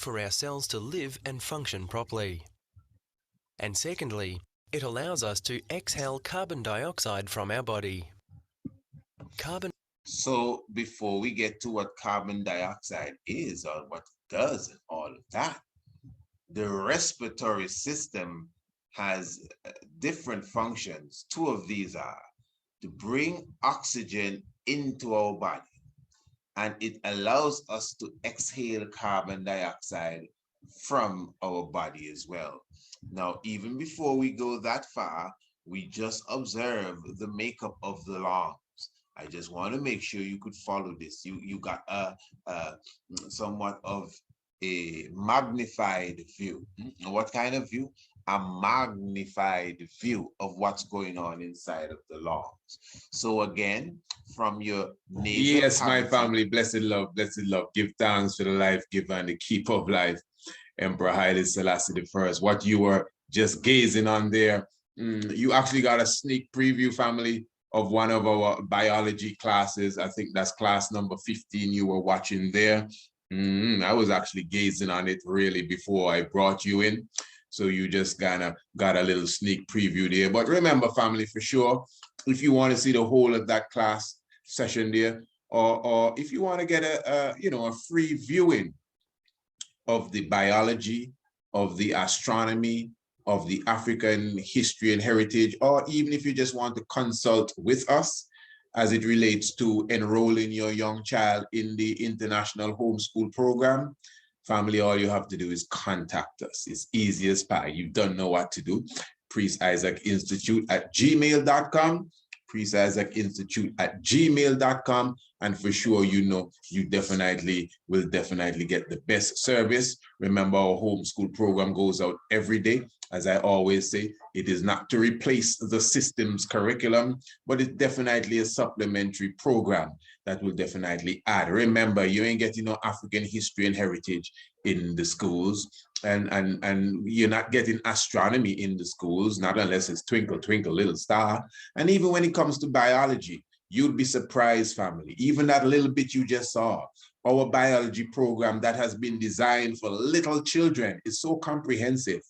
for our cells to live and function properly. And secondly, it allows us to exhale carbon dioxide from our body. So before we get to what carbon dioxide is or what it does and all of that, the respiratory system has different functions. Two of these are to bring oxygen into our body, and it allows us to exhale carbon dioxide from our body as well. Now, even before we go that far, we just observe the makeup of the lungs. I just want to make sure you could follow this. You got somewhat of a magnified view. What kind of view? A magnified view of what's going on inside of the lungs. So again, from your nasal Yes, my cavity, family, blessed love, give thanks for the life giver and the keeper of life, Emperor Haile Selassie I. What you were just gazing on there, you actually got a sneak preview, family, of one of our biology classes. I think that's class number 15 you were watching there. I was actually gazing on it really before I brought you in. So you just kind of got a little sneak preview there. But remember, family, for sure, if you want to see the whole of that class session there, or if you want to get a free viewing of the biology, of the astronomy, of the African history and heritage, or even if you just want to consult with us as it relates to enrolling your young child in the international homeschool program, family, all you have to do is contact us. It's easy as pie. You don't know what to do. Priest Isaac Institute at gmail.com. Priest Isaac Institute at gmail.com. And for sure, you definitely will get the best service. Remember, our homeschool program goes out every day. As I always say, it is not to replace the system's curriculum, but it's definitely a supplementary program that will definitely add. Remember, you ain't getting no African history and heritage in the schools, and you're not getting astronomy in the schools, not unless it's Twinkle, Twinkle, Little Star. And even when it comes to biology, you'd be surprised, family. Even that little bit you just saw, our biology program that has been designed for little children is so comprehensive.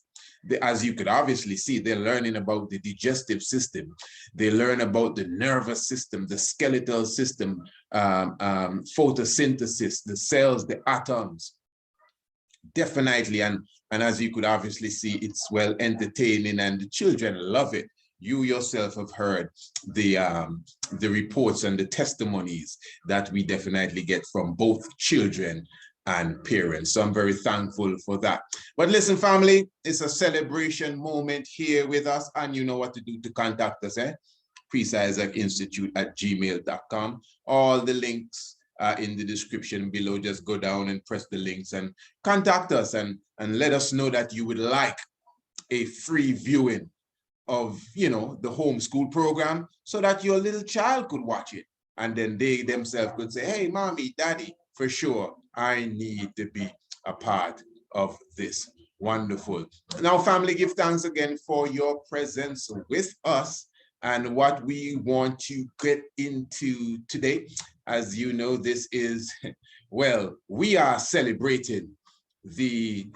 As you could obviously see, they're learning about the digestive system. They learn about the nervous system, the skeletal system, photosynthesis, the cells, the atoms. Definitely, and as you could obviously see, it's well entertaining and the children love it. You yourself have heard the reports and the testimonies that we definitely get from both children and parents. So I'm very thankful for that. But listen, family, it's a celebration moment here with us, and you know what to do to contact us, Priest Isaac Institute at gmail.com. All the links are in the description below. Just go down and press the links and contact us and let us know that you would like a free viewing of, the homeschool program so that your little child could watch it. And then they themselves could say, hey, mommy, daddy, for sure, I need to be a part of this. Wonderful. Now, family, give thanks again for your presence with us and what we want to get into today. As you know, this is, well, we are celebrating the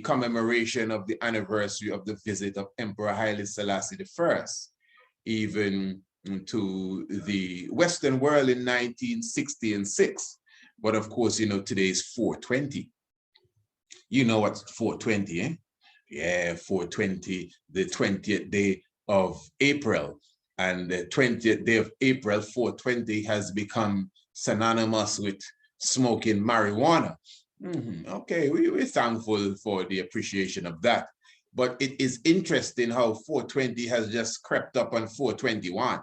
commemoration of the anniversary of the visit of Emperor Haile Selassie I, even to the Western world in 1966. But of course, today is 420. You know what's 420, eh? Yeah, 420, the 20th day of April. And the 20th day of April, 420, has become synonymous with smoking marijuana. Okay, we're thankful for the appreciation of that. But it is interesting how 420 has just crept up on 421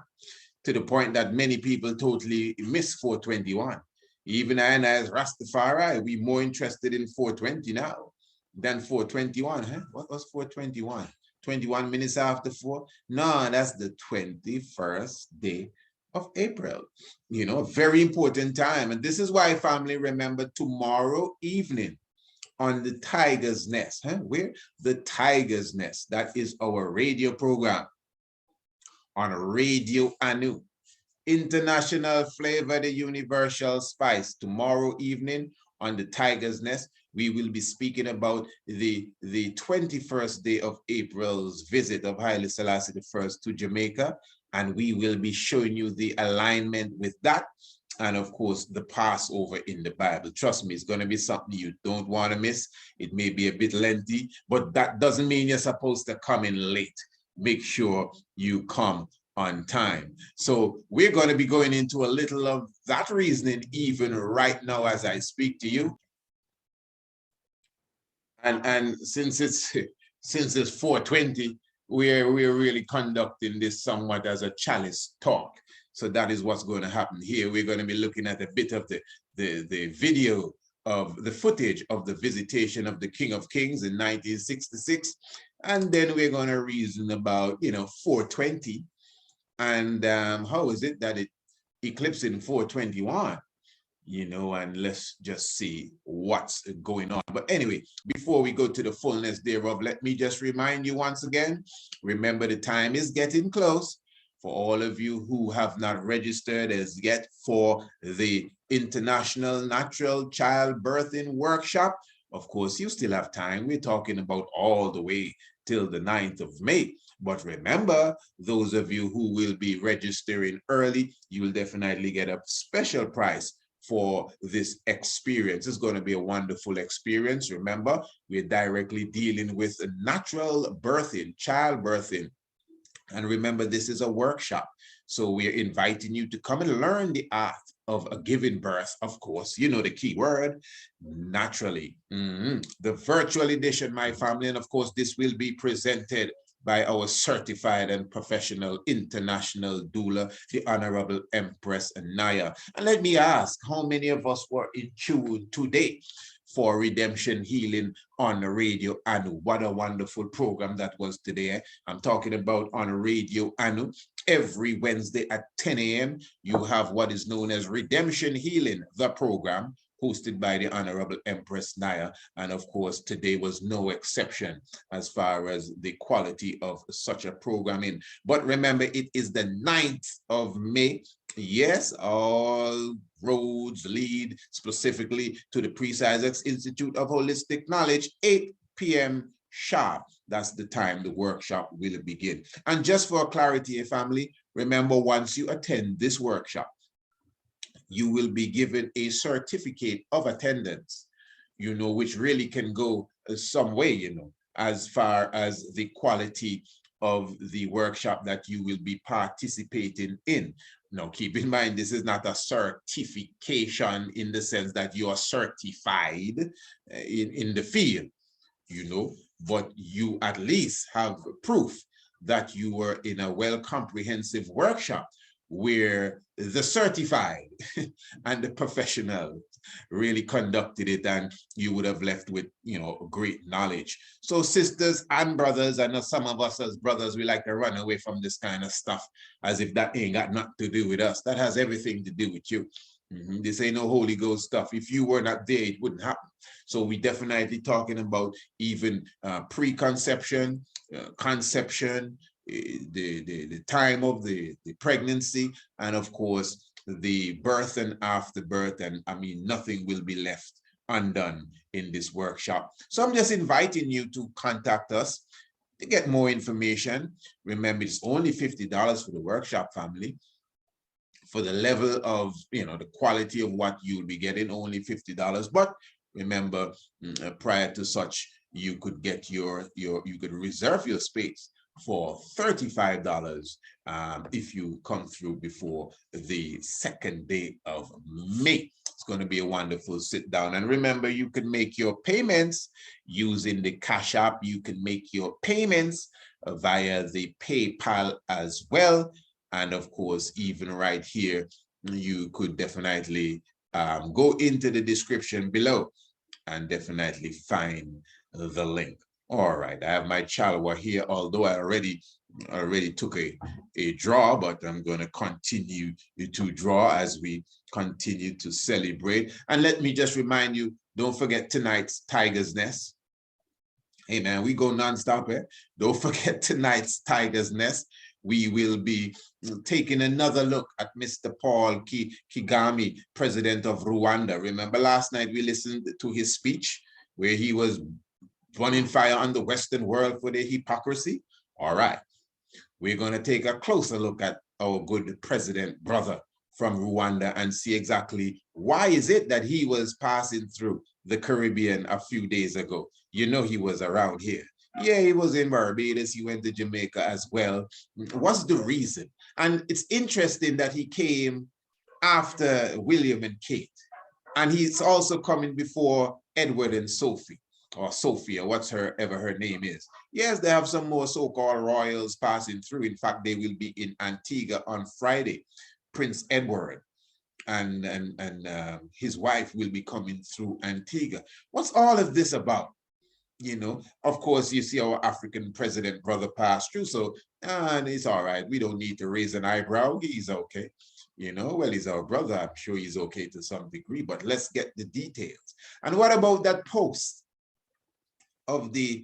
to the point that many people totally miss 421. Even I and as Rastafari, we're more interested in 420 now than 421. Huh? What was 421? 21 minutes after 4? No, that's the 21st day of April. A very important time. And this is why, family, remember tomorrow evening on the Tiger's Nest. Where? The Tiger's Nest. That is our radio program on Radio Anu. International Flavor, the Universal Spice, tomorrow evening on the Tiger's Nest. We will be speaking about the 21st day of April's visit of Haile Selassie I to Jamaica, and we will be showing you the alignment with that, and of course the Passover in the Bible. Trust me, it's going to be something you don't want to miss. It may be a bit lengthy, but that doesn't mean you're supposed to come in late. Make sure you come on time. So we're going to be going into a little of that reasoning even right now as I speak to you. And since it's 4:20, we're really conducting this somewhat as a chalice talk. So that is what's going to happen here. We're going to be looking at a bit of the video of the footage of the visitation of the King of Kings in 1966. And then we're going to reason about, 420. And how is it that it eclipsed in 421? And let's just see what's going on. But anyway, before we go to the fullness thereof, let me just remind you once again, remember the time is getting close. For all of you who have not registered as yet for the International Natural Childbirthing Workshop, of course, you still have time. We're talking about all the way till the 9th of May. But remember, those of you who will be registering early, you will definitely get a special price for this experience. It's going to be a wonderful experience. Remember, we're directly dealing with natural birthing, childbirthing. And remember, this is a workshop. So we're inviting you to come and learn the art of a giving birth, of course. You know the key word, naturally. The virtual edition, my family. And of course, this will be presented by our certified and professional international doula, the Honorable Empress Naya. And let me ask, how many of us were in tune today for Redemption Healing on Radio Anu? What a wonderful program that was today. I'm talking about on Radio Anu. Every Wednesday at 10 a.m., you have what is known as Redemption Healing, the program, hosted by the Honorable Empress Naya. And of course, today was no exception as far as the quality of such a programming. But remember, it is the 9th of May. Yes, all roads lead specifically to the Priest Isaac's Institute of Holistic Knowledge, 8 p.m. sharp. That's the time the workshop will begin. And just for clarity, family, remember, once you attend this workshop, you will be given a certificate of attendance, which really can go some way, as far as the quality of the workshop that you will be participating in. Now, keep in mind, this is not a certification in the sense that you are certified in the field, but you at least have proof that you were in a well-comprehensive workshop where the certified and the professional really conducted it, and you would have left with, great knowledge. So sisters and brothers, I know some of us as brothers, we like to run away from this kind of stuff as if that ain't got nothing to do with us. That has everything to do with you. This ain't no Holy Ghost stuff. If you were not there, it wouldn't happen. So we definitely talking about even preconception, conception, the time of the pregnancy, and of course the birth and after birth. And I mean, nothing will be left undone in this workshop. So I'm just inviting you to contact us to get more information. Remember, it's only $50 for the workshop, family. For the level of, the quality of what you'll be getting, only $50. But remember, prior to such, you could get you could reserve your space for $35 if you come through before the 2nd day of May. It's going to be a wonderful sit down. And remember, you can make your payments using the CashApp. You can make your payments via the PayPal as well. And of course, even right here, you could definitely go into the description below and definitely find the link. All right, I have my chalwa here, although I already took a draw, but I'm going to continue to draw as we continue to celebrate. And let me just remind you, don't forget tonight's Tiger's Nest. Hey man, we go nonstop, eh? Don't forget tonight's Tiger's Nest. we will be taking another look at Mr. Paul Kagame, president of Rwanda. Remember last night we listened to his speech where he was burning fire on the Western world for their hypocrisy? All right, we're going to take a closer look at our good president brother from Rwanda and see exactly why is it that he was passing through the Caribbean a few days ago. You know, he was around here. Yeah, he was in Barbados. He went to Jamaica as well. What's the reason? And it's interesting that he came after William and Kate. And he's also coming before Edward and Sophie, or Sophia, whatever her name is. Yes, they have some more so-called royals passing through. In fact, they will be in Antigua on Friday. Prince Edward and his wife will be coming through Antigua. What's all of this about? You know, of course, you see our African president brother pass through, so and it's all right. We don't need to raise an eyebrow. He's okay. You know, well, he's our brother. I'm sure he's okay to some degree, but let's get the details. And what about that post of the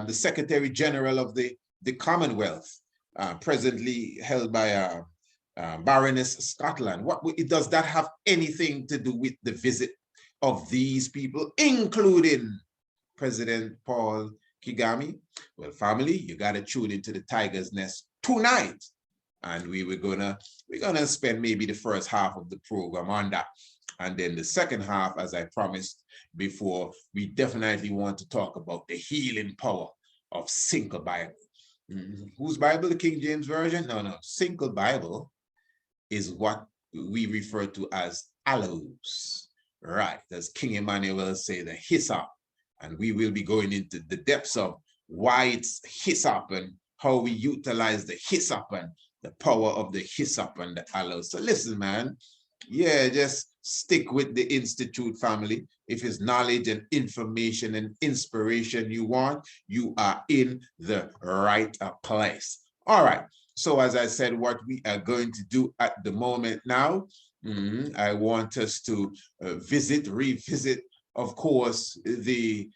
Secretary General of the Commonwealth, presently held by Baroness Scotland? Does that have anything to do with the visit of these people, including President Paul Kagame? Well, family, you got to tune into the Tiger's Nest tonight, and we're gonna spend maybe the first half of the program on that, and then the second half, as I promised before, we definitely want to talk about the healing power of Single Bible. Whose Bible? The King James Version? No. Single Bible is what we refer to as aloes, right? As King Emmanuel say, the hyssop. And we will be going into the depths of why it's hyssop and how we utilize the hyssop and the power of the hyssop and the aloes. So listen, man, yeah, just stick with the Institute, family. If it's knowledge and information and inspiration you want, you are in the right place. All right. So as I said, what we are going to do at the moment now, I want us to revisit, of course, the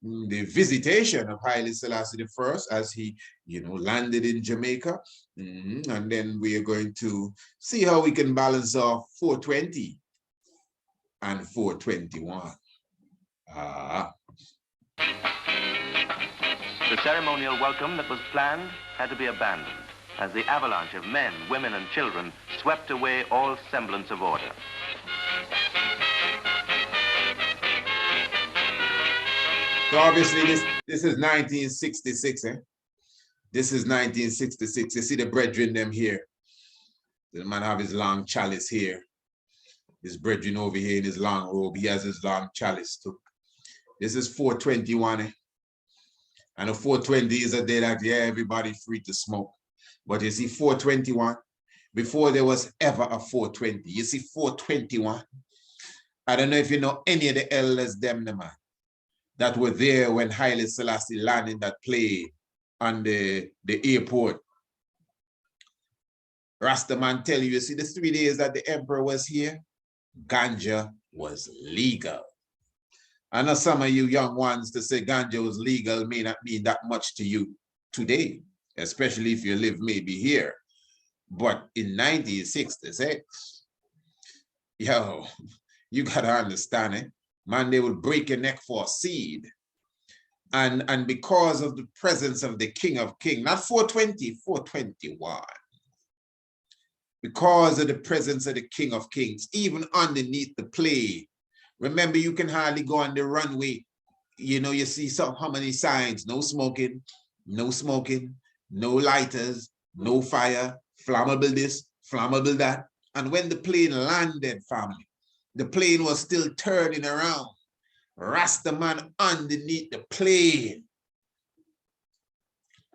visitation of Haile Selassie I as he, landed in Jamaica. And then we are going to see how we can balance off 420 and 421. The ceremonial welcome that was planned had to be abandoned as the avalanche of men, women, and children swept away all semblance of order. So obviously this is 1966, eh? This is 1966. You see the brethren them here. The man have his long chalice here. His brethren over here in his long robe. He has his long chalice too. This is 421, eh? And a 420 is a day that, yeah, everybody free to smoke. But you see 421, before there was ever a 420. You see 421. I don't know if you know any of the elders them, man, that were there when Haile Selassie landed that plane on the airport. Rastaman tell you, see the 3 days that the emperor was here, ganja was legal. I know some of you young ones to say ganja was legal may not mean that much to you today, especially if you live maybe here. But in 1966, yo, you gotta understand it. Man, they would break your neck for a seed. And because of the presence of the King of Kings, not 420, 421. Because of the presence of the King of Kings, even underneath the plane. Remember, you can hardly go on the runway. You see how many signs: no smoking, no smoking, no lighters, no fire, flammable this, flammable that. And when the plane landed, family, the plane was still turning around. Rastaman underneath the plane,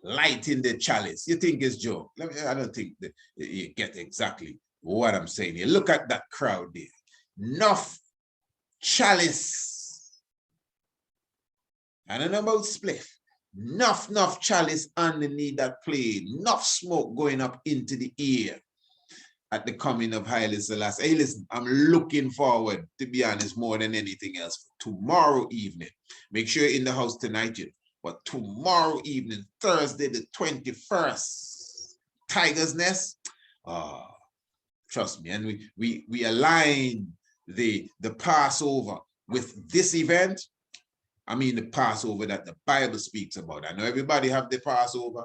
lighting the chalice. You think it's joke? I don't think that you get exactly what I'm saying. You look at that crowd there. Enough chalice. I don't know about spliff. Enough chalice underneath that plane. Enough smoke going up into the air at the coming of Haile Selassie. Hey, listen, I'm looking forward, to be honest, more than anything else, tomorrow evening. Make sure you're in the house tonight. But tomorrow evening, Thursday the 21st, Tiger's Nest, trust me, and we align the Passover with this event. I mean the Passover that the Bible speaks about. I know everybody have the Passover,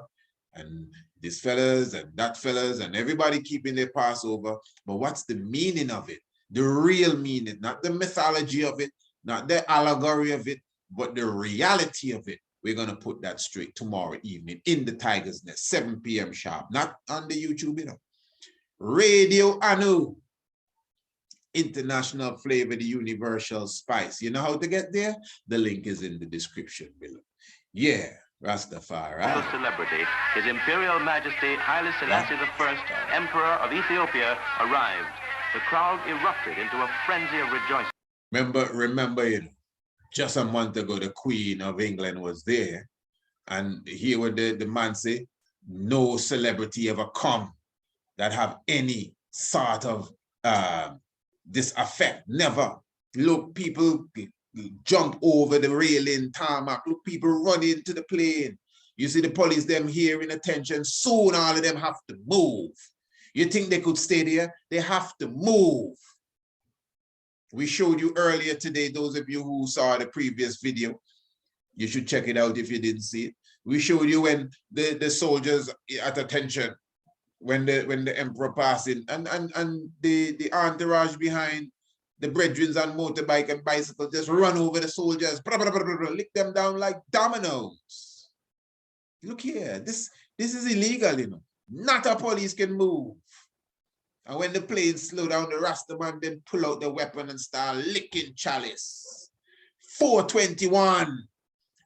and these fellas and that fellas and everybody keeping their Passover, but what's the meaning of it? The real meaning, not the mythology of it, not the allegory of it, but the reality of it. We're going to put that straight tomorrow evening in the Tiger's Nest, 7 p.m. sharp, not on the YouTube, you know. Radio Anu, international flavor, the universal spice. You know how to get there? The link is in the description below. Yeah, Rastafari. The celebrity, His Imperial Majesty Haile Selassie I, Emperor of Ethiopia, arrived. The crowd erupted into a frenzy of rejoicing. Remember, you know, just a month ago, the Queen of England was there, and here would the man say, no celebrity ever come that have any sort of this effect. Never. Look, people jump over the railing, tarmac. Look, people run into the plane. You see the police, them here in attention. Soon all of them have to move. You think they could stay there? They have to move. We showed you earlier today, those of you who saw the previous video, you should check it out if you didn't see it. We showed you when the soldiers at attention, when the emperor passing, and the entourage behind, the brethren on motorbike and bicycle just run over the soldiers, lick them down like dominoes. Look here, this is illegal, you know. Not a police can move. And when the plane slow down, the Rastaman then pull out the weapon and start licking chalice. 421.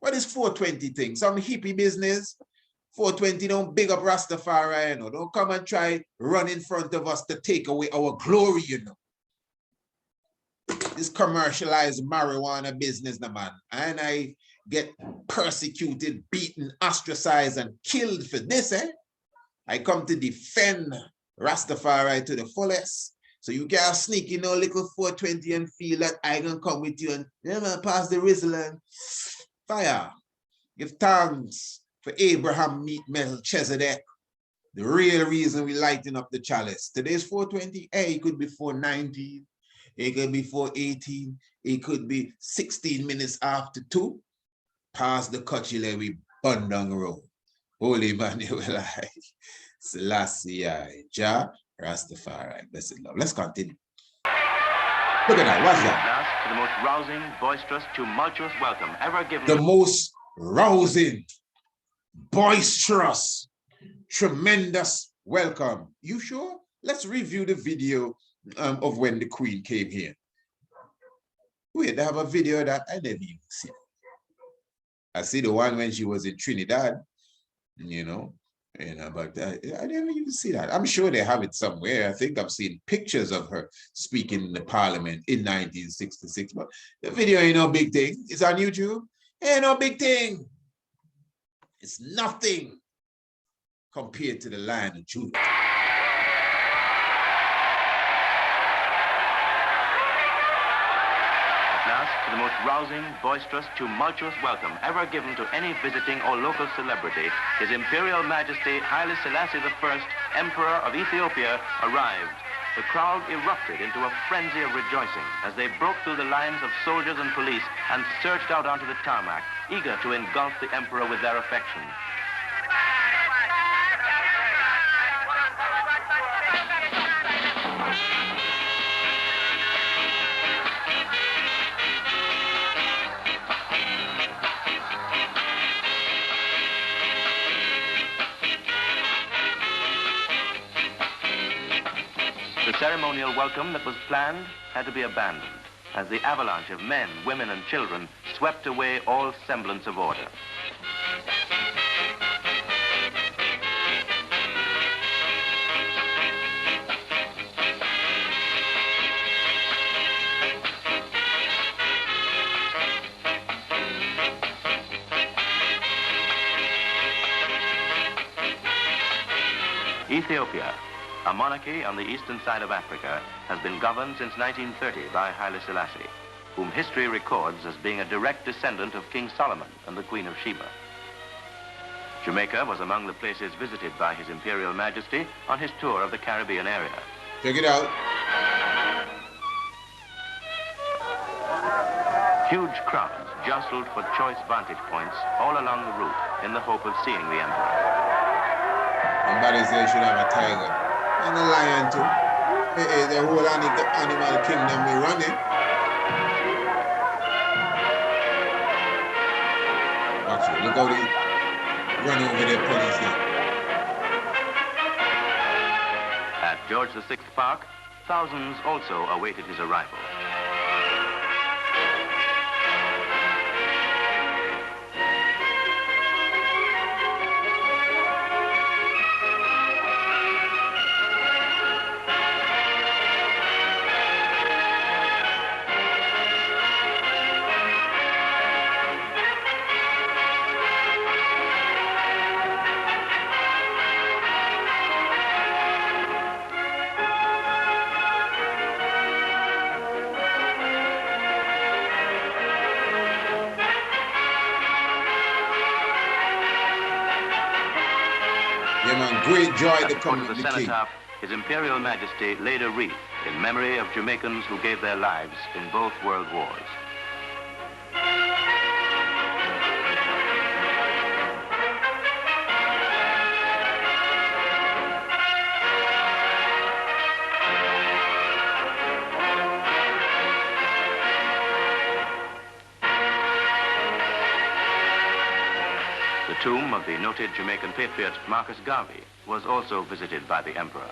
What is 420 thing? Some hippie business? 420 don't big up Rastafari, you know. Don't come and try run in front of us to take away our glory, you know. This commercialized marijuana business, the man. And I get persecuted, beaten, ostracized, and killed for this, eh? I come to defend Rastafari to the fullest. So you can't sneak in a little 420 and feel that I can come with you and pass the whistle and fire. Give thanks for Abraham meet Melchizedek. The real reason we lighting up the chalice. Today's 420. Hey, it could be 419. It could be 418. It could be 16 minutes after 2. Past the Kutchile, we bun down the road. Holy man, you will like. Selassie'S, Jah, Rastafari, blessed love. Let's continue. Look at that, what's that? Last, the most rousing, boisterous, tumultuous welcome ever given. The most rousing, boisterous, tremendous welcome. You sure? Let's review the video of when the Queen came here. Wait, they have a video that I never even see. I see the one when she was in Trinidad, you know, but I never even see that. I'm sure they have it somewhere. I think I've seen pictures of her speaking in the parliament in 1966, but the video ain't no big thing. It's on YouTube. Ain't no big thing. It's nothing compared to the Lion of Judah. The most rousing, boisterous, tumultuous welcome ever given to any visiting or local celebrity, His Imperial Majesty Haile Selassie I, Emperor of Ethiopia, arrived. The crowd erupted into a frenzy of rejoicing as they broke through the lines of soldiers and police and surged out onto the tarmac, eager to engulf the emperor with their affection. The ceremonial welcome that was planned had to be abandoned as the avalanche of men, women, and children swept away all semblance of order. Ethiopia, a monarchy on the eastern side of Africa, has been governed since 1930 by Haile Selassie, whom history records as being a direct descendant of King Solomon and the Queen of Sheba. Jamaica was among the places visited by His Imperial Majesty on his tour of the Caribbean area. Check it out. Huge crowds jostled for choice vantage points all along the route in the hope of seeing the emperor. Somebody says should have a tiger and a lion too. The whole animal kingdom we running. Watch it. Look how they run over the police now. At George VI Park, thousands also awaited his arrival. Great joy to come to with the the king. cenotaph, His Imperial Majesty laid a wreath in memory of Jamaicans who gave their lives in both world wars. The tomb of the noted Jamaican patriot Marcus Garvey was also visited by the emperor.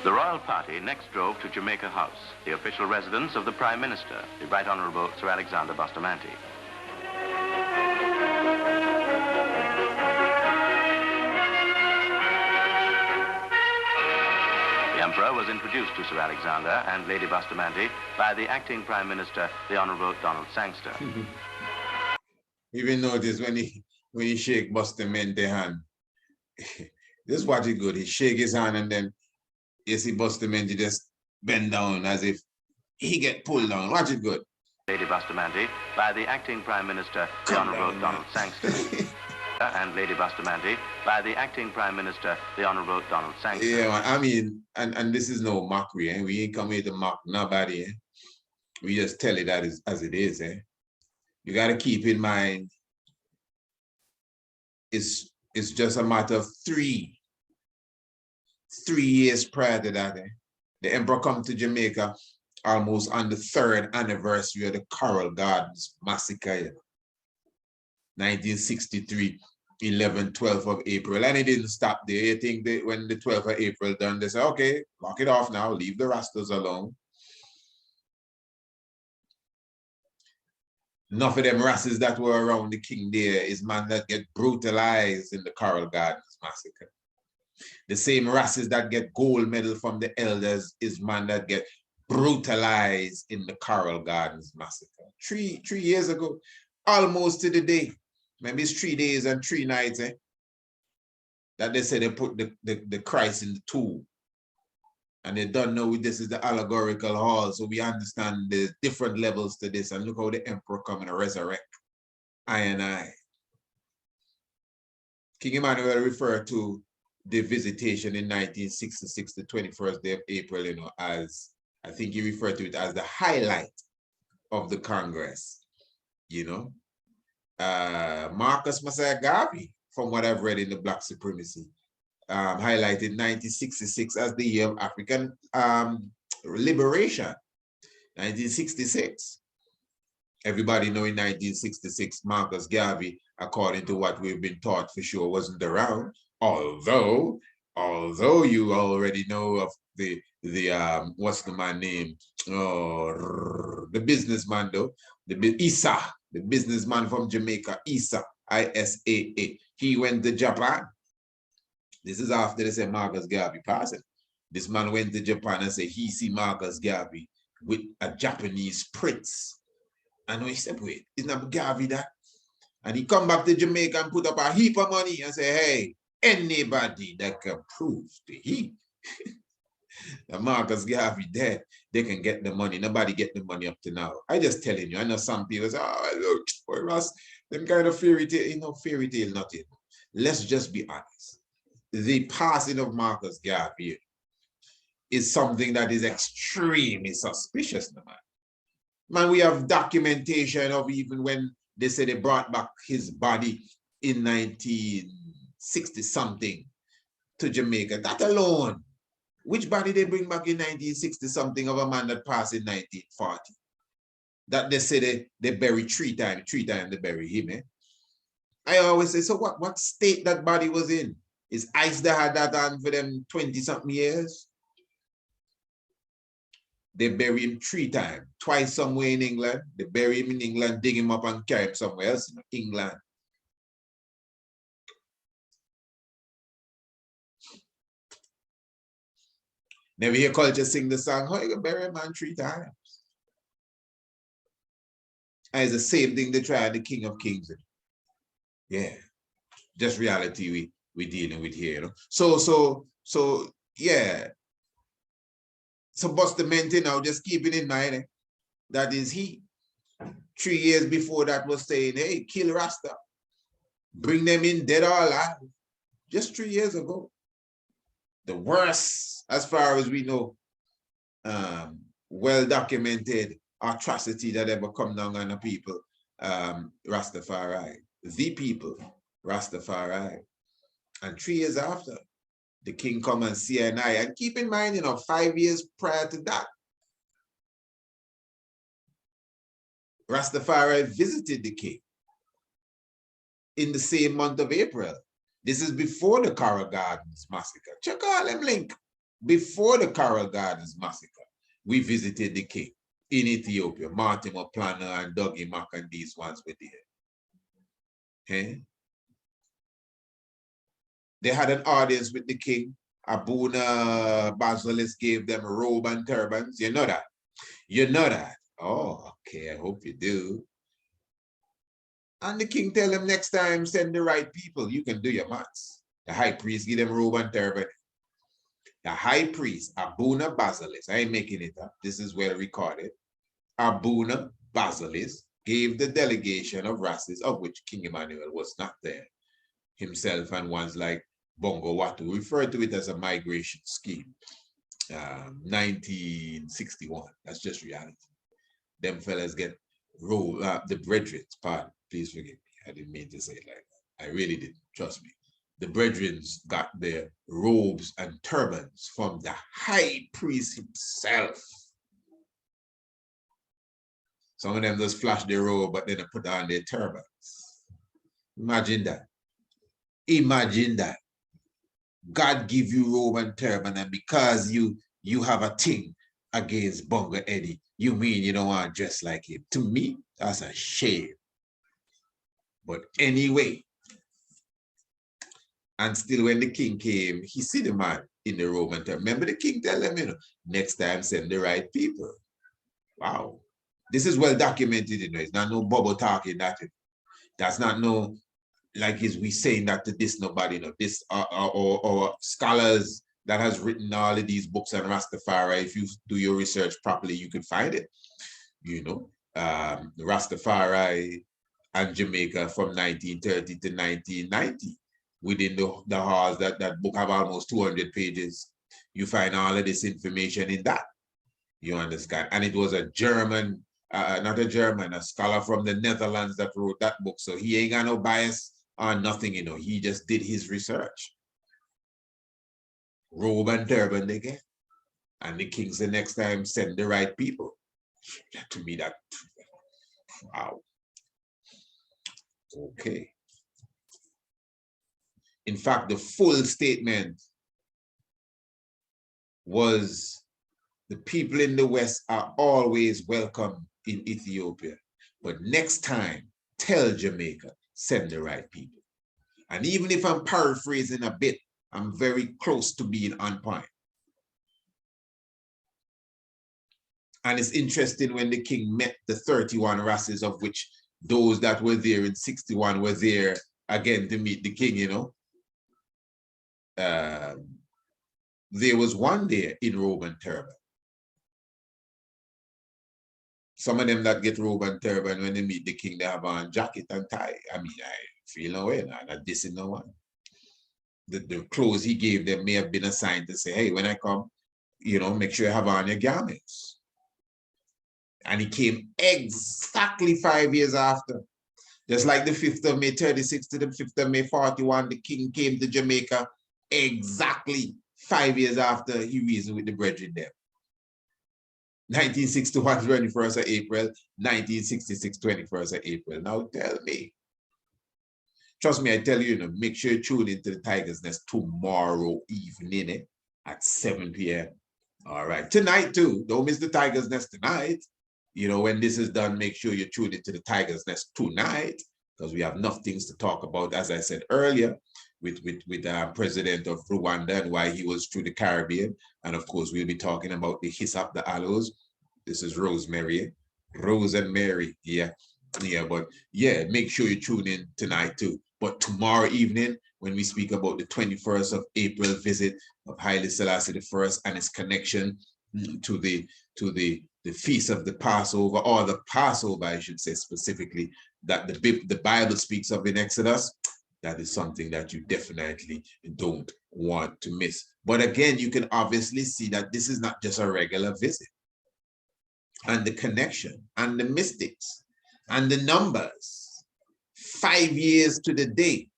The royal party next drove to Jamaica House, the official residence of the Prime Minister, the Right Honorable Sir Alexander Bustamante. The Emperor was introduced to Sir Alexander and Lady Bustamante by the acting Prime Minister, the Honorable Donald Sangster. Even notice when he shake Bustamante hand. Just watch it good. He shake his hand and then you see Bustamante just bend down as if he get pulled down. Watch it good. Lady Bustamante by the acting Prime Minister, the Honorable Donald Sangster. And Lady Bustamante by the acting Prime Minister, the Honorable Donald Sangster. Yeah, I mean, and this is no mockery, eh? We ain't come here to mock nobody, eh? We just tell it as it is, eh? You got to keep in mind, it's just a matter of 3 years prior to that, eh? The Emperor come to Jamaica almost on the 3rd anniversary of the Coral Gardens Massacre, you know? 1963. 12th of April, and it didn't stop there. You think that when the 12th of April done, they say, okay, lock it off now, leave the Rastas alone. Enough of them Rastas that were around the king there is man that get brutalized in the Coral Gardens Massacre. The same Rastas that get gold medal from the elders is man that get brutalized in the Coral Gardens Massacre. Three years ago, almost to the day. Maybe it's 3 days and 3 nights, eh? That they say they put the Christ in the tomb. And they don't know this is the allegorical hall, so we understand the different levels to this. And look how the emperor come and resurrect I and I. King Emmanuel referred to the visitation in 1966, the 21st day of April, you know, as, I think he referred to it as the highlight of the Congress, you know. Marcus Mosiah Garvey, from what I've read in the Black Supremacy, highlighted 1966 as the year of African liberation, 1966. Everybody know in 1966, Marcus Garvey, according to what we've been taught for sure, wasn't around, although you already know of the what's the man name? Oh, the businessman though, Issa. The businessman from Jamaica, Issa, I-S-A-A. He went to Japan. This is after they said Marcus Garvey passing. This man went to Japan and said he see Marcus Garvey with a Japanese prince. And he said, wait, isn't that Garvey that? And he come back to Jamaica and put up a heap of money and say, hey, Anybody that can prove to he the Marcus Garvey dead, they can get the money. Nobody get the money up to now. I just telling you, I know some people say, oh, look, for us, them kind of fairy tale, you know, fairy tale, nothing. Let's just be honest. The passing of Marcus Garvey is something that is extremely suspicious, man. Man, we have documentation of even when they say they brought back his body in 1960 something to Jamaica. That alone. Which body they bring back in 1960 something of a man that passed in 1940? That they say they bury three times they bury him. Eh? I always say, so what state that body was in? Is ICE that had that on for them 20-something years? They bury him 3 times, twice somewhere in England. They bury him in England, dig him up and carry him somewhere else in England. Never hear culture sing the song, how you gonna bury a man 3 times? And it's the same thing they try the King of Kings. Yeah, just reality we dealing with here, you know. So yeah. So Bustamante now, just keep it in mind, eh? That is he. 3 years before that was saying, hey, kill Rasta. Bring them in dead or alive. Just 3 years ago. The worst, as far as we know, well-documented atrocity that ever come down on the people, Rastafari. The people, Rastafari. And 3 years after, the king come and see and I. And keep in mind, you know, 5 years prior to that, Rastafari visited the king in the same month of April. This is before the Coral Gardens massacre. Check out them link. Before the Coral Gardens massacre, we visited the king in Ethiopia. Mortimer Planner and Dougie Mack and these ones were there. Okay? They had an audience with the king. Abuna Basilis gave them a robe and turbans. You know that? You know that? Oh, okay, I hope you do. And the king tell them next time, send the right people. You can do your maths. The high priest give them robe and turban. The high priest, Abuna Basilis, I ain't making it up. This is well recorded. Abuna Basilis gave the delegation of Rastas, of which King Emmanuel was not there, himself and ones like Bongo Watu, referred to it as a migration scheme. 1961, that's just reality. Them fellas get rolled, the brethren, pardon, please forgive me. I didn't mean to say it like that. I really didn't, trust me. The brethren got their robes and turbans from the high priest himself. Some of them just flash their robe, but then they put on their turbans. Imagine that. Imagine that. God give you robe and turban, and because you have a thing against Bongo Eddie, you mean you don't want to dress like him. To me, that's a shame. But anyway, and still when the king came, he see the man in the robe and turban. Remember the king tell them, you know, next time send the right people. Wow. This is well documented, you know. It's not no bubble talking that. That's not no, like is we saying that to this nobody, you know, this or scholars that has written all of these books on Rastafari. If you do your research properly, you can find it. You know, Rastafari and Jamaica from 1930 to 1990. Within the halls, that book have almost 200 pages. You find all of this information in that. You understand? And it was a German, not a German, a scholar from the Netherlands that wrote that book. So he ain't got no bias on nothing, you know. He just did his research. Robe and turban they get. And the king said next time, send the right people. To me, that, wow. Okay. In fact, the full statement was the people in the West are always welcome in Ethiopia. But next time, tell Jamaica, send the right people. And even if I'm paraphrasing a bit, I'm very close to being on point. And it's interesting when the king met the 31 Rastas, of which those that were there in 61 were there again to meet the king, you know. there was one there in robe and turban. Some of them that get robe and turban, when they meet the king, they have on jacket and tie. I mean, I feel no way, I'm not dissing no one. The clothes he gave them may have been assigned to say, hey, when I come, you know, make sure you have on your garments. And he came exactly 5 years after. Just like the 5th of May 36 to the 5th of May 41, the king came to Jamaica exactly 5 years after he reasoned with the brethren there. 1961, 21st of April, 1966, 21st of April. Now tell me. Trust me, I tell you, make sure you tune into the Tiger's Nest tomorrow evening at 7 p.m. All right. Tonight, too. Don't miss the Tiger's Nest tonight. You know, when this is done, make sure you tune into the Tiger's Nest tonight, because we have enough things to talk about, as I said earlier, with President of Rwanda and why he was through the Caribbean. And of course, we'll be talking about the hyssop, the aloes. This is Rosemary, Rose and Mary. Yeah, but yeah, make sure you tune in tonight too. But tomorrow evening, when we speak about the 21st of April visit of Haile Selassie I and its connection to the feast of the Passover, or the Passover, I should say specifically, that the Bible speaks of in Exodus, that is something that you definitely don't want to miss. But again, you can obviously see that this is not just a regular visit. And the connection, and the mystics, and the numbers. 5 years to the day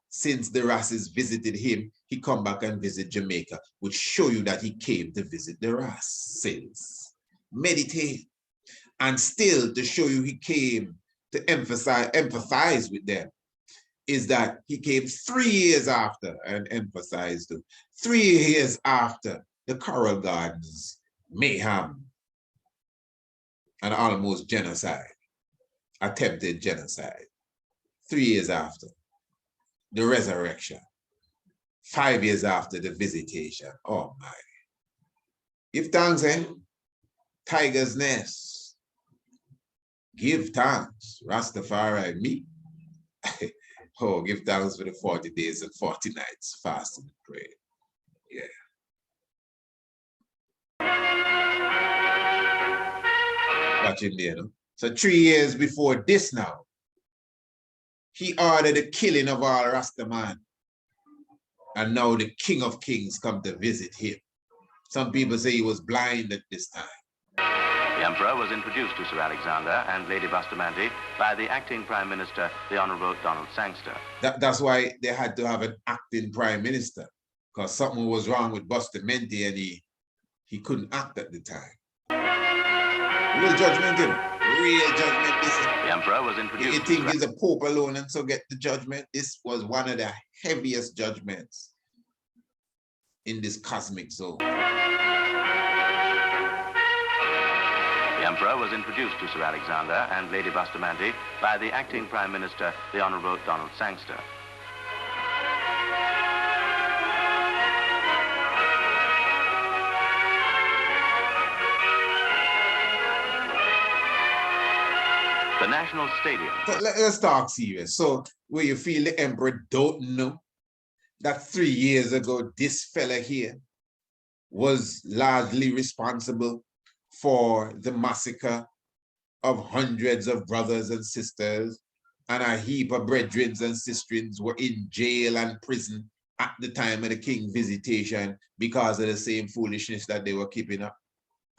since the Rasses visited him, he come back and visit Jamaica, which show you that he came to visit the Rasses. Meditate. And still to show you he came to empathize with them, is that he came 3 years after, and emphasized 3 years after the Coral Gardens mayhem and almost genocide, attempted genocide. 3 years after the resurrection, 5 years after the visitation. Oh my. Give thanks, eh? Tiger's Nest. Give thanks. Rastafari, me. Oh, give thanks for the 40 days and 40 nights fasting and praying. Yeah. Watch him there, no? So 3 years before this now, he ordered the killing of all Rastaman. And now the King of Kings come to visit him. Some people say he was blind at this time. The Emperor was introduced to Sir Alexander and Lady Bustamante by the acting Prime Minister, the Honourable Donald Sangster. That's why they had to have an acting Prime Minister, because something was wrong with Bustamante and he couldn't act at the time. Real judgment, you know? Real judgment. Listen. The Emperor was introduced. You think he's a Pope alone and so get the judgment? This was one of the heaviest judgments in this cosmic zone. The Emperor was introduced to Sir Alexander and Lady Bustamante by the acting Prime Minister, the Honourable Donald Sangster. The National Stadium. So let's talk serious. So where you feel the Emperor don't know that 3 years ago, this fella here was largely responsible for the massacre of hundreds of brothers and sisters, and a heap of brethren and sisterins were in jail and prison at the time of the King's visitation because of the same foolishness that they were keeping up.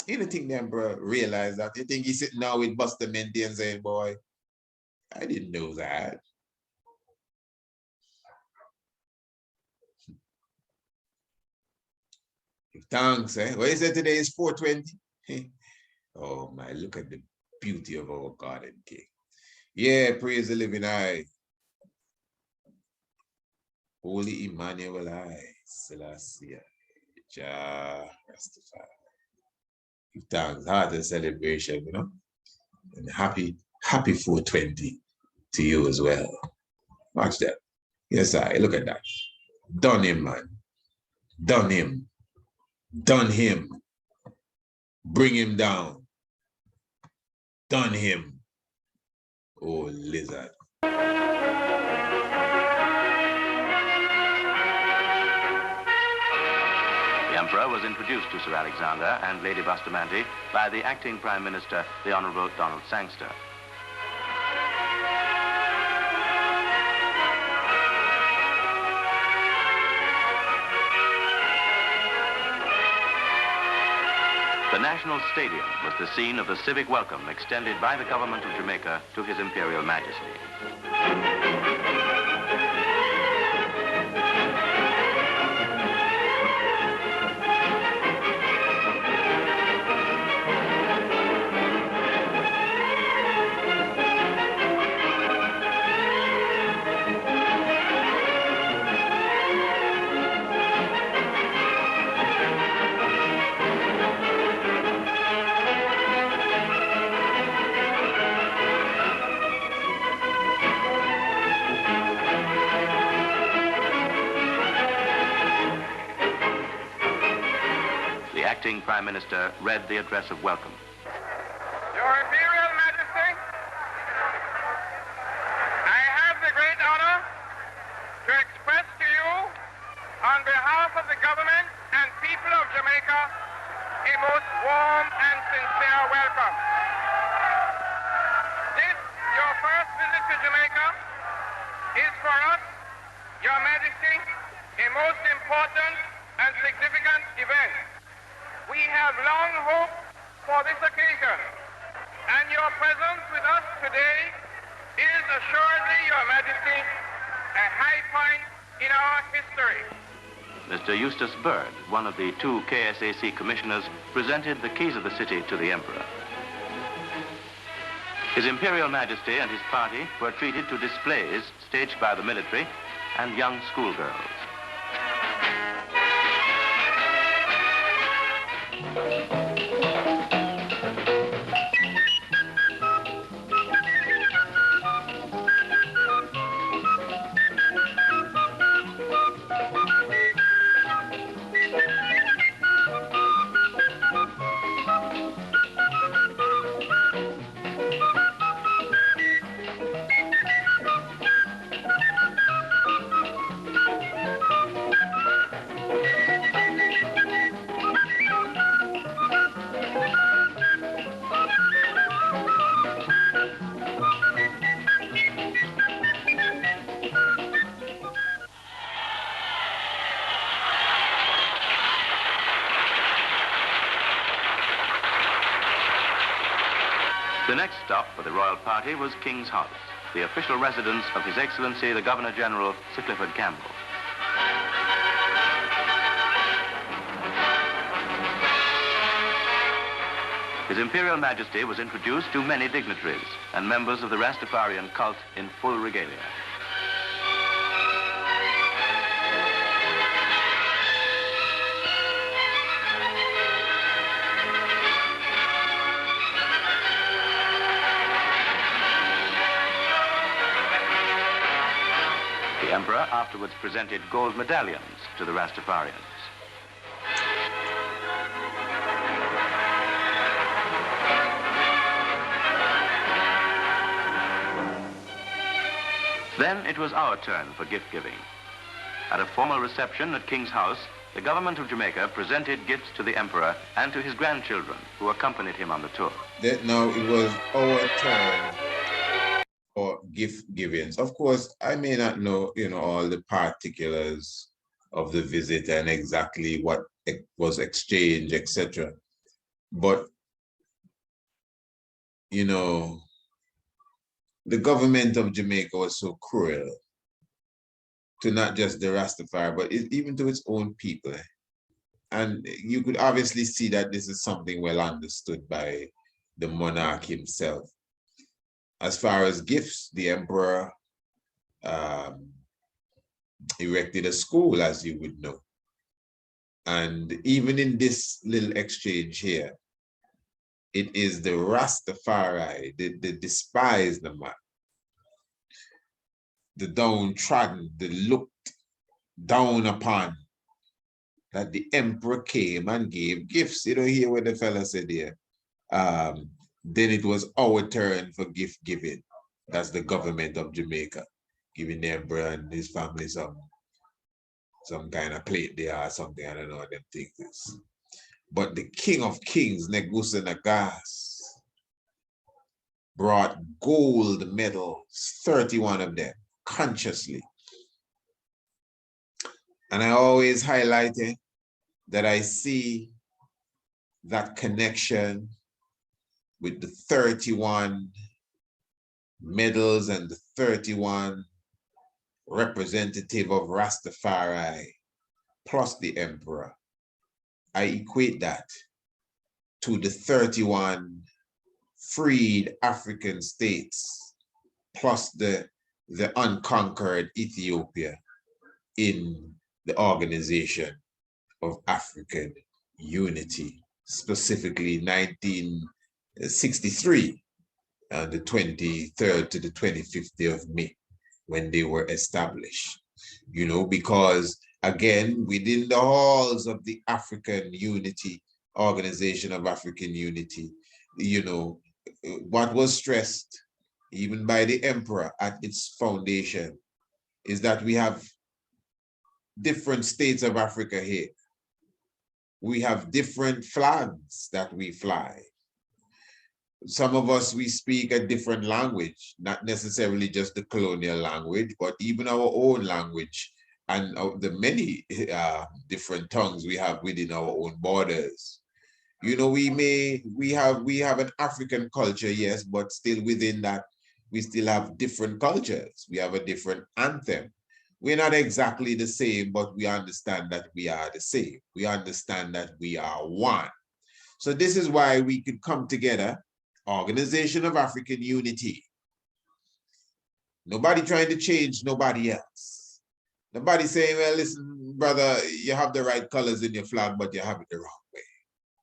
You don't think the Emperor realized that? You think he's sitting now with Bustamante and saying, boy, I didn't know that. Thanks, eh? What is it today? Is 420? Oh my, look at the beauty of our God and King. Yeah, praise the living eye. Holy Emmanuel I, Selassie, Jah, Rastafari. Give thanks, heart and celebration, you know. And happy 420 to you as well. Watch that. Yes, I look at that. Done him, man. Done him. Done him. Bring him down. Done him. Oh, lizard. Emperor was introduced to Sir Alexander and Lady Bustamante by the acting Prime Minister, the Honourable Donald Sangster. The National Stadium was the scene of the civic welcome extended by the government of Jamaica to His Imperial Majesty. The acting Prime Minister read the address of welcome. Your Imperial Majesty, I have the great honor to express to you, on behalf of the government and people of Jamaica, a most warm and sincere welcome. This, your first visit to Jamaica, is for us, Your Majesty, a most important and significant event. We have long hoped for this occasion, and your presence with us today is assuredly, Your Majesty, a high point in our history. Mr. Eustace Bird, one of the two KSAC commissioners, presented the keys of the city to the Emperor. His Imperial Majesty and his party were treated to displays staged by the military and young schoolgirls. The next stop for the royal party was King's House, the official residence of His Excellency the Governor-General, Sir Clifford Campbell. His Imperial Majesty was introduced to many dignitaries and members of the Rastafarian cult in full regalia. The Emperor afterwards presented gold medallions to the Rastafarians. Then it was our turn for gift-giving. At a formal reception at King's House, the government of Jamaica presented gifts to the Emperor and to his grandchildren, who accompanied him on the tour. Now it was our turn for gift givings. Of course, I may not know, all the particulars of the visit and exactly what was exchanged, etc. But, the government of Jamaica was so cruel to not just the Rastafari, but even to its own people. And you could obviously see that this is something well understood by the monarch himself. As far as gifts, the Emperor erected a school, as you would know. And even in this little exchange here, it is the Rastafari, the despised man, the downtrodden, the looked down upon, that the Emperor came and gave gifts. You don't hear what the fella said here. Then it was our turn for gift giving. That's the government of Jamaica, giving the Emperor and his family some some kind of plate there or something. I don't know what them things is. But the King of Kings, Negusa Nagas, brought gold medals, 31 of them, consciously. And I always highlight it that I see that connection with the 31 medals and the 31 representative of Rastafari plus the emperor. I equate that to the 31 freed African states plus the unconquered Ethiopia in the Organization of African Unity, specifically 1963, the 23rd to the 25th of May, when they were established. You know, because again, within the halls of the African Unity, Organization of African Unity, you know, what was stressed even by the emperor at its foundation is that we have different states of Africa here. We have different flags that we fly. Some of us, we speak a different language, not necessarily just the colonial language, but even our own language and the many different tongues we have within our own borders. You know, we have an African culture, yes, but still within that, we still have different cultures. We have a different anthem. We're not exactly the same, but we understand that we are the same. We understand that we are one. So this is why we could come together, Organization of African Unity. Nobody trying to change nobody else. Nobody saying, well, listen, brother, you have the right colors in your flag, but you have it the wrong way.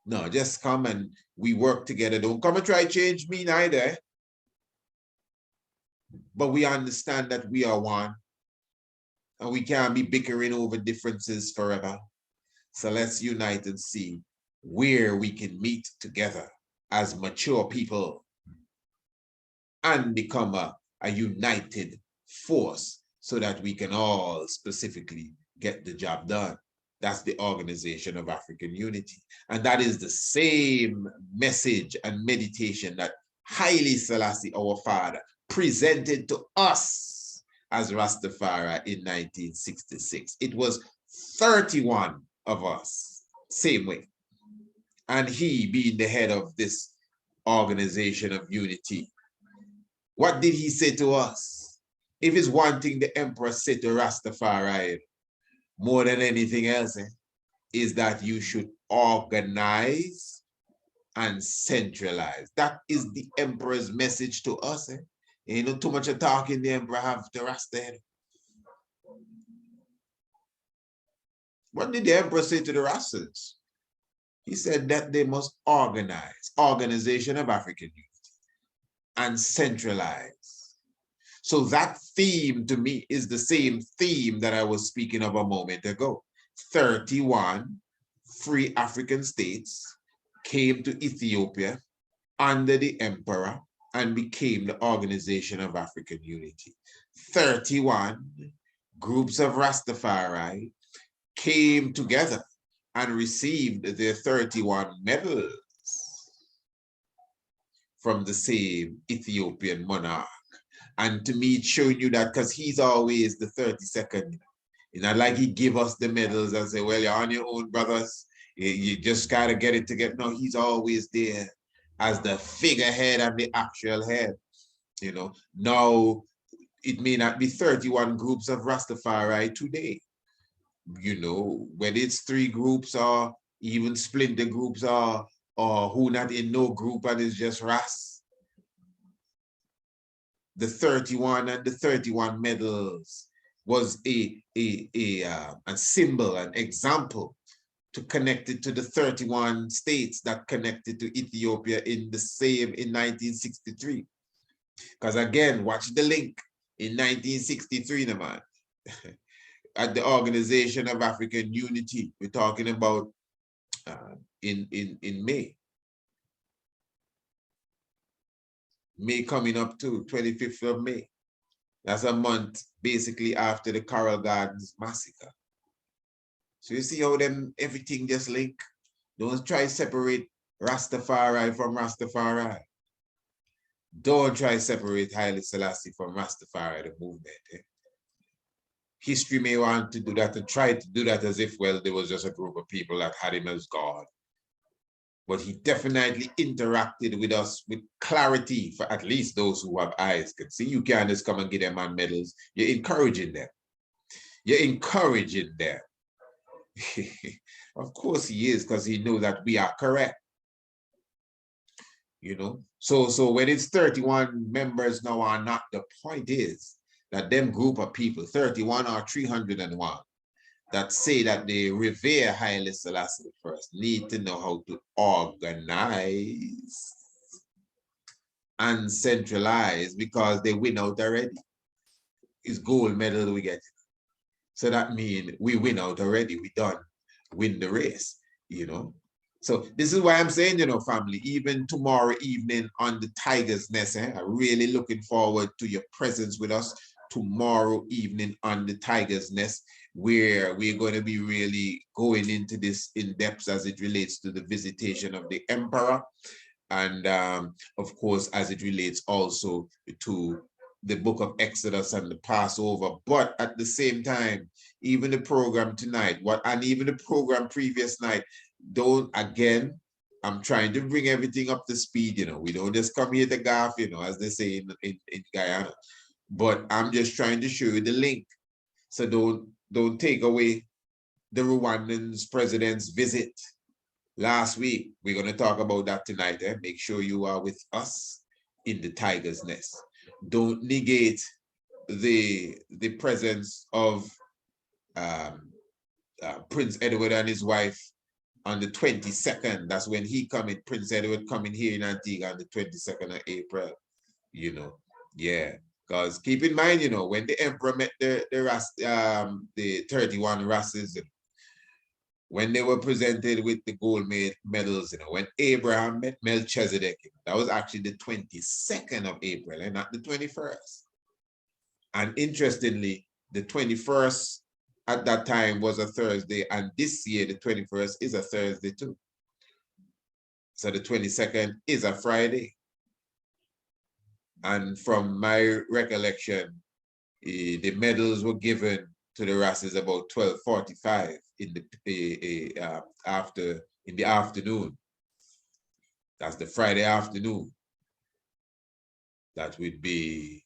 No, just come and we work together. Don't come and try to change me neither. But we understand that we are one. And we can't be bickering over differences forever. So let's unite and see where we can meet together as mature people and become a united force so that we can all specifically get the job done. That's the Organization of African Unity. And that is the same message and meditation that Haile Selassie, our father, presented to us as Rastafari in 1966. It was 31 of us, same way. And he being the head of this Organization of Unity. What did he say to us? If it's one thing the emperor said to Rastafari, more than anything else, is that you should organize and centralize. That is the emperor's message to us. Ain't no too much of talking the emperor have to Rasta. What did the emperor say to the Rastas? He said that they must organize, Organization of African Unity, and centralize. So that theme to me is the same theme that I was speaking of a moment ago. 31 free African states came to Ethiopia under the emperor and became the Organization of African Unity. 31 groups of Rastafari came together and received their 31 medals from the same Ethiopian monarch. And to me, it's showing you that because he's always the 32nd. It's not like he give us the medals and say, well, you're on your own, brothers. You just got to get it together. No, he's always there as the figurehead and the actual head. You know, now it may not be 31 groups of Rastafari today. You know, whether it's 3 groups or even splinter groups or who not in no group and it's just Ras. The 31 and the 31 medals was a symbol, an example to connect it to the 31 states that connected to Ethiopia in 1963. Because again, watch the link in 1963, the man. At the Organization of African Unity, we're talking about in May. May coming up to 25th of May. That's a month basically after the Coral Gardens massacre. So you see how them everything just link. Don't try separate Rastafari from Rastafari. Don't try separate Haile Selassie from Rastafari, the movement. History may want to do that and try to do that as if, well, there was just a group of people that had him as God. But he definitely interacted with us with clarity, for at least those who have eyes can see. You can't just come and get them on medals. You're encouraging them. You're encouraging them. Of course he is, because he knows that we are correct. You know, so when it's 31 members now or not, the point is that them group of people, 31 or 301, that say that they revere Haile Selassie first, need to know how to organize and centralize, because they win out already. It's gold medal we get. So that means we win out already. We done win the race, you know. So this is why I'm saying, you know, family, even tomorrow evening on the Tiger's Nest, I'm really looking forward to your presence with us tomorrow evening on the Tiger's Nest, where we're going to be really going into this in depth as it relates to the visitation of the emperor. And of course, as it relates also to the book of Exodus and the Passover. But at the same time, even the program tonight, and even the program previous night, I'm trying to bring everything up to speed, you know. We don't just come here to golf, you know, as they say in Guyana. But I'm just trying to show you the link. So don't take away the Rwandan's president's visit last week. We're going to talk about that tonight. Make sure you are with us in the Tiger's Nest. Don't negate the presence of Prince Edward and his wife on the 22nd. That's when he coming, Prince Edward coming here in Antigua on the 22nd of April, you know. Yeah, because keep in mind, you know, when the emperor met the 31 Rasses, when they were presented with the gold medals, you know, when Abraham met Melchizedek, that was actually the 22nd of April and not the 21st. And interestingly, the 21st at that time was a Thursday, and this year, the 21st is a Thursday too. So the 22nd is a Friday. And from my recollection, the medals were given to the Rasses about 12:45 in the afternoon. That's the Friday afternoon. That would be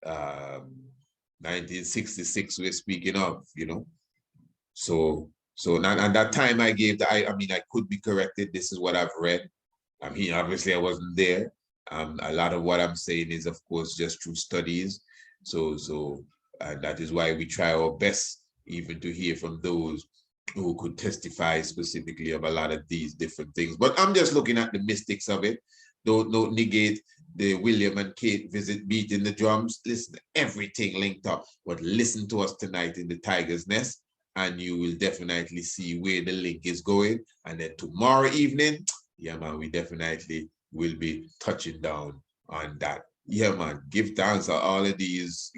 1966 we're speaking of, you know. So and that time I gave, I mean, I could be corrected. This is what I've read. I mean, obviously I wasn't there. A lot of what I'm saying is, of course, just through studies. And that is why we try our best even to hear from those who could testify specifically of a lot of these different things. But I'm just looking at the mystics of it. Don't negate the William and Kate visit, beating the drums. Listen, everything linked up. But listen to us tonight in the Tiger's Nest, and you will definitely see where the link is going. And then tomorrow evening, yeah, man, we definitely will be touching down on that. Yeah, man, give thanks to all of these,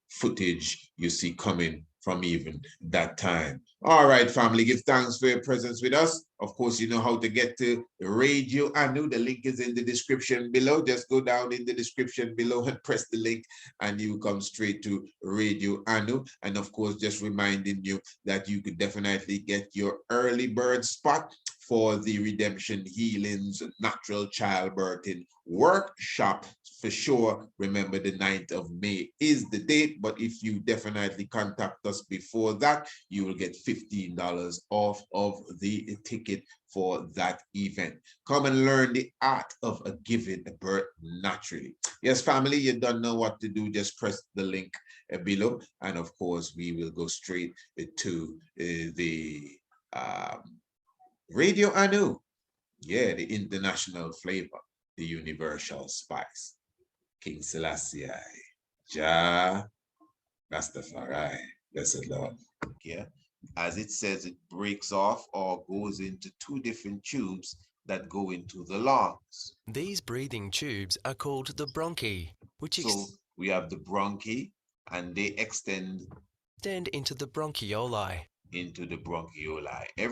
footage you see coming from even that time. All right, family, give thanks for your presence with us. Of course, you know how to get to Radio Anu. The link is in the description below. Just go down in the description below and press the link, and you come straight to Radio Anu. And of course, just reminding you that you could definitely get your early bird spot for the Redemption Healings Natural Childbirthing Workshop. For sure, remember the 9th of May is the date, but if you definitely contact us before that, you will get $15 off of the ticket for that event. Come and learn the art of giving birth naturally. Yes, family, you don't know what to do, just press the link below, and of course, we will go straight to the Radio Anu. Yeah, the international flavor, the universal spice. King Selassie, Jah, Rastafari, blessed Lord. Yeah, as it says, it breaks off or goes into two different tubes that go into the lungs. These breathing tubes are called the bronchi, which So we have the bronchi, and they extend into the bronchioli. into the bronchioli. Every